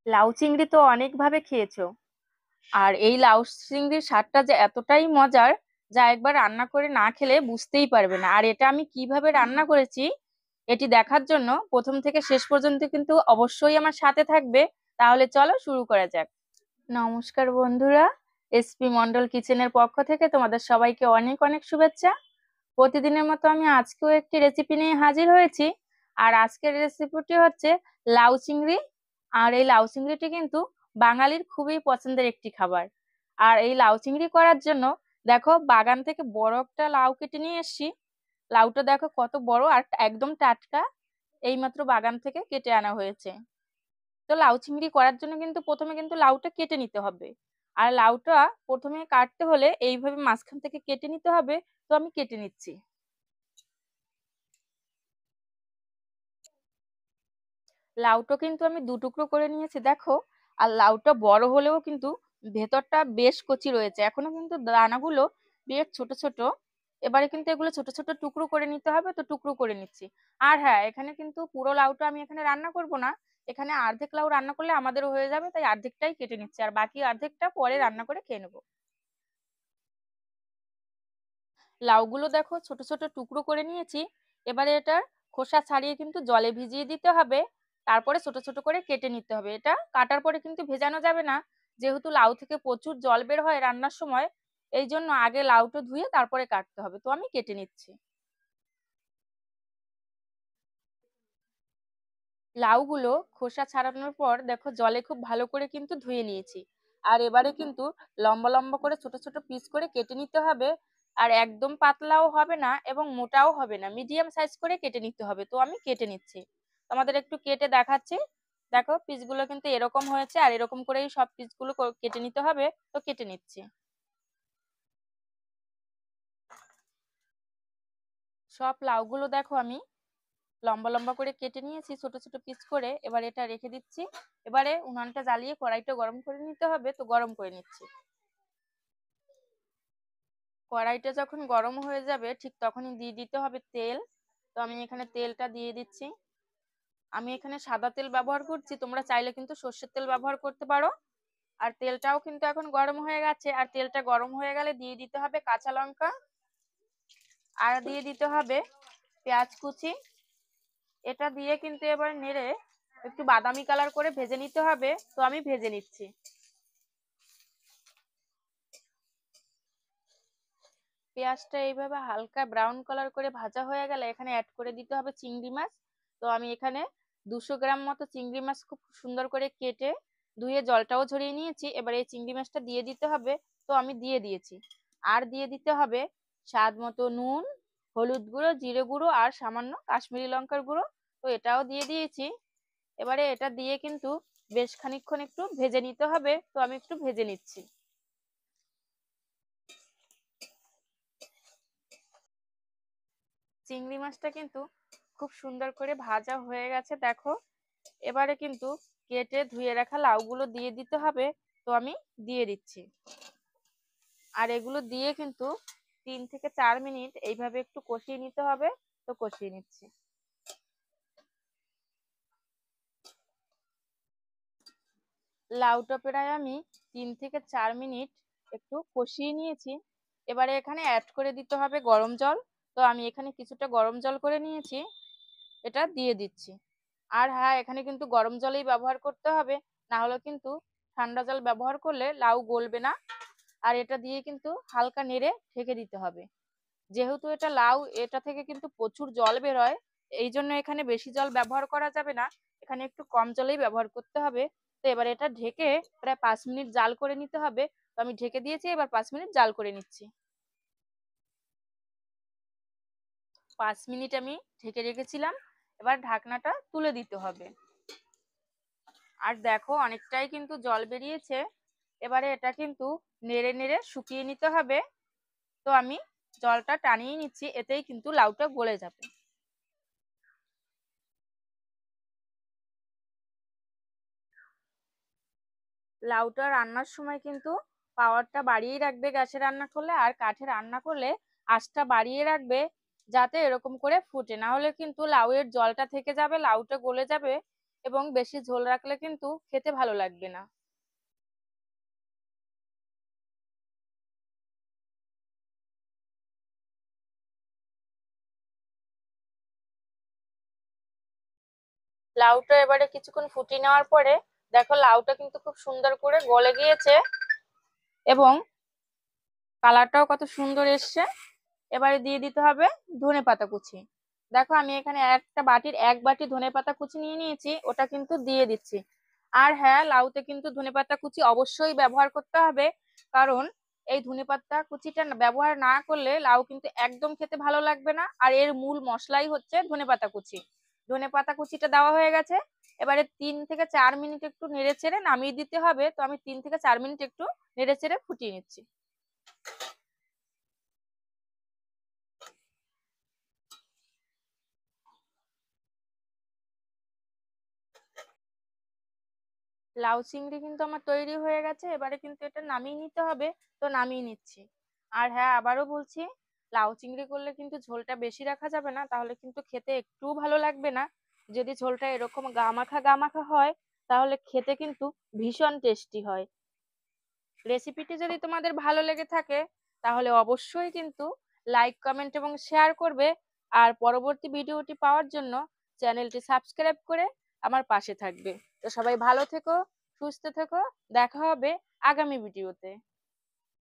লাউ চিংড়ি তো অনেকভাবে খেয়েছো। আর এই লাউ চিংড়ির স্বাদটা যে এতটাই মজার, যা একবার রান্না করে না খেলে বুঝতেই পারবে না। আর এটা আমি কিভাবে রান্না করেছি এটি দেখার জন্য প্রথম থেকে শেষ পর্যন্ত কিন্তু অবশ্যই আমার সাথে থাকবে। তাহলে চলো শুরু করা যাক। নমস্কার বন্ধুরা, এসপি মন্ডল কিচেনের পক্ষ থেকে তোমাদের সবাইকে অনেক অনেক শুভেচ্ছা। প্রতিদিনের মতো আমি আজকেও একটি রেসিপি নিয়ে হাজির হয়েছি। আর আজকের রেসিপিটি হচ্ছে লাউ চিংড়ি। আর এই লাউ চিংড়িটি কিন্তু বাঙালির খুবই পছন্দের একটি খাবার। আর এই লাউ চিংড়ি করার জন্য দেখো বাগান থেকে বড় একটা লাউ কেটে নিয়ে এসেছি। লাউটা দেখো কত বড় আর একদম টাটকা, এইমাত্র বাগান থেকে কেটে আনা হয়েছে। তো লাউ চিংড়ি করার জন্য কিন্তু প্রথমে কিন্তু লাউটা কেটে নিতে হবে। আর লাউটা প্রথমে কাটতে হলে এইভাবে মাঝখান থেকে কেটে নিতে হবে। তো আমি কেটে নিচ্ছি। লাউটা কিন্তু আমি দু টুকরো করে নিয়েছি দেখো। আর লাউটা বড় হলেও কিন্তু ভেতরটা বেশ কচি রয়েছে, এখনো কিন্তু দানাগুলো বেশ ছোট ছোট। এবারে কিন্তু এগুলো ছোট ছোট টুকরো করে নিতে হবে, তো টুকরো করে নিচ্ছি। আর হ্যাঁ, এখানে কিন্তু পুরো লাউটা আমি এখানে রান্না করব না। এখানে অর্ধেক লাউ রান্না করলে আমাদেরও হয়ে যাবে, তাই অর্ধেকটাই কেটে নিচ্ছি আর বাকি অর্ধেকটা পরে রান্না করে খেয়ে নেবো। লাউগুলো দেখো ছোট ছোট টুকরো করে নিয়েছি। এবারে এটার খোসা ছাড়িয়ে কিন্তু জলে ভিজিয়ে দিতে হবে। তারপরে ছোট ছোট করে কেটে নিতে হবে। এটা কাটার পরে কিন্তু ভেজানো যাবে না, যেহেতু লাউ থেকে প্রচুর জল বের হয় রান্নার সময়। এই জন্য আগে লাউটা ধুয়ে তারপরে কাটতে হবে। তো আমি কেটে নিচ্ছি। লাউগুলো খোসা ছাড়ানোর পর দেখো জলে খুব ভালো করে কিন্তু ধুয়ে নিয়েছি। আর এবারে কিন্তু লম্বা লম্বা করে ছোট ছোট পিস করে কেটে নিতে হবে। আর একদম পাতলাও হবে না এবং মোটাও হবে না, মিডিয়াম সাইজ করে কেটে নিতে হবে। তো আমি কেটে নিচ্ছি, তোমাদের একটু কেটে দেখাচ্ছি। দেখো পিসগুলো কিন্তু এরকম হয়েছে, আর এরকম করেই সব পিসগুলো কেটে নিতে হবে। তো কেটে নিচ্ছি। সব লাউগুলো দেখো আমি লম্বা লম্বা করে কেটে নিয়েছি ছোট ছোট পিস করে। এবার এটা রেখে দিচ্ছি। এবারে উনানটা জ্বালিয়ে কড়াইটা গরম করে নিতে হবে। তো গরম করে নিচ্ছি। কড়াইটা যখন গরম হয়ে যাবে ঠিক তখনই দিয়ে দিতে হবে তেল। তো আমি এখানে তেলটা দিয়ে দিচ্ছি। আমি এখানে সাদা তেল ব্যবহার করছি, তোমরা চাইলে কিন্তু সর্ষের তেল ব্যবহার করতে পারো। আর তেলটাও কিন্তু এখন গরম হয়ে গেছে। আর তেলটা গরম হয়ে গেলে দিয়ে দিতে হবে কাঁচা লঙ্কা। আর দিয়ে দিতে হবে পেঁয়াজ কুচি। এটা দিয়ে কিন্তু এবার নেড়ে একটু বাদামি কালার করে ভেজে নিতে হবে। তো আমি ভেজে নিচ্ছি। পেঁয়াজটা এইভাবে হালকা ব্রাউন কালার করে ভাজা হয়ে গেলে এখানে অ্যাড করে দিতে হবে চিংড়ি মাছ। তো আমি এখানে 200 গ্রাম মতো চিংড়ি মাছ খুব সুন্দর করে কেটে ধুয়ে জলটাও ঝরিয়ে নিয়েছি। এবার এই চিংড়ি মাছটা দিয়ে দিতে হবে। তো আমি দিয়ে দিয়েছি। আর দিয়ে দিতে হবে স্বাদ মতো নুন, হলুদ গুঁড়ো, জিরে গুঁড়ো আর সামান্য কাশ্মীরি লঙ্কার গুঁড়ো। তো এটাও দিয়ে দিয়েছি। এবারে এটা দিয়ে কিন্তু বেশ খানিকক্ষণ একটু ভেজে নিতে হবে। তো আমি একটু ভেজে নিচ্ছি। চিংড়ি মাছটা কিন্তু খুব সুন্দর করে ভাজা হয়ে গেছে দেখো। এবারে কিন্তু কেটে ধুয়ে রাখা লাউগুলো দিয়ে দিতে হবে। তো আমি দিয়ে দিচ্ছি। আর এগুলো দিয়ে কিন্তু 3 থেকে 4 মিনিট এইভাবে একটু কষিয়ে নিতে হবে। তো কষিয়ে নিচ্ছি। লাউটা প্রায় আমি 3 থেকে 4 মিনিট একটু কষিয়ে নিয়েছি। এবারে এখানে অ্যাড করে দিতে হবে গরম জল। তো আমি এখানে কিছুটা গরম জল করে নিয়েছি, এটা দিয়ে দিচ্ছি। আর হ্যাঁ, এখানে কিন্তু গরম জলেই ব্যবহার করতে হবে, না হলে কিন্তু ঠান্ডা জল ব্যবহার করলে লাউ গলবে না। আর এটা দিয়ে কিন্তু হালকা নেড়ে ঢেকে দিতে হবে। যেহেতু এটা লাউ, এটা থেকে কিন্তু প্রচুর জল বের হয়। এই জন্য এখানে বেশি জল ব্যবহার করা যাবে না, এখানে একটু কম জলেই ব্যবহার করতে হবে। তো এবার এটা ঢেকে প্রায় 5 মিনিট জাল করে নিতে হবে। তো আমি ঢেকে দিয়েছি, এবার 5 মিনিট জাল করে নিচ্ছি। 5 মিনিট আমি ঢেকে রেখেছিলাম। এবার ঢাকনাটা তুলে দিতে হবে। আর দেখো অনেকটাই কিন্তু জল বেরিয়েছে। এবারে এটা কিন্তু নেড়ে নেড়ে শুকিয়ে নিতে হবে। তো আমি জলটা টানিয়ে নিচ্ছি, এতেই কিন্তু লাউটা গলে যাবে। লাউটা রান্নার সময় কিন্তু পাওয়ারটা বাড়িয়ে রাখবে গ্যাসে রান্না করলে। আর কাঠে রান্না করলে আঁচটা বাড়িয়ে রাখবে, যাতে এরকম করে ফুটে। না হলে কিন্তু লাউয়ের জলটা থেকে যাবে, লাউটা গলে যাবে। এবং বেশি ঝোল রাখলে কিন্তু খেতে ভালো লাগবে না। লাউটা এবারে কিছুক্ষণ ফুটিয়ে নেওয়ার পরে দেখো লাউটা কিন্তু খুব সুন্দর করে গলে গিয়েছে এবং কালারটাও কত সুন্দর এসছে। এবারে দিয়ে দিতে হবে ধনেপাতা কুচি। দেখো আমি এখানে একটা বাটির 1 বাটি ধনেপাতা কুচি নিয়ে নিয়েছি, ওটা কিন্তু দিয়ে দিচ্ছি। আর হ্যাঁ, লাউতে কিন্তু ধনেপাতা কুচি অবশ্যই ব্যবহার করতে হবে, কারণ এই ধনেপাতা কুচিটা ব্যবহার না করলে লাউ কিন্তু একদম খেতে ভালো লাগবে না। আর এর মূল মশলাই হচ্ছে ধনেপাতা কুচি। ধনেপাতা কুচিটা দেওয়া হয়ে গেছে, এবারে 3 থেকে 4 মিনিট একটু নেড়ে চেড়ে নামিয়ে দিতে হবে। তো আমি 3 থেকে 4 মিনিট একটু নেড়ে চেড়ে ফুটিয়ে নিচ্ছি। লাউ চিংড়ি কিন্তু আমার তৈরি হয়ে গেছে, এবারে কিন্তু এটা নামিয়ে নিতে হবে। তো নামিয়ে নিচ্ছি। আর হ্যাঁ, আবারও বলছি, লাউ চিংড়ি করলে কিন্তু ঝোলটা বেশি রাখা যাবে না, তাহলে কিন্তু খেতে একটুও ভালো লাগবে না। যদি ঝোলটা এরকম গামাখা গামাখা হয় তাহলে খেতে কিন্তু ভীষণ টেস্টি হয়। রেসিপিটি যদি তোমাদের ভালো লেগে থাকে তাহলে অবশ্যই কিন্তু লাইক, কমেন্ট এবং শেয়ার করবে। আর পরবর্তী ভিডিওটি পাওয়ার জন্য চ্যানেলটি সাবস্ক্রাইব করে আমার পাশে থাকবে। তো সবাই ভালো থেকো, সুস্থ থেকো, দেখা হবে আগামী ভিডিওতে।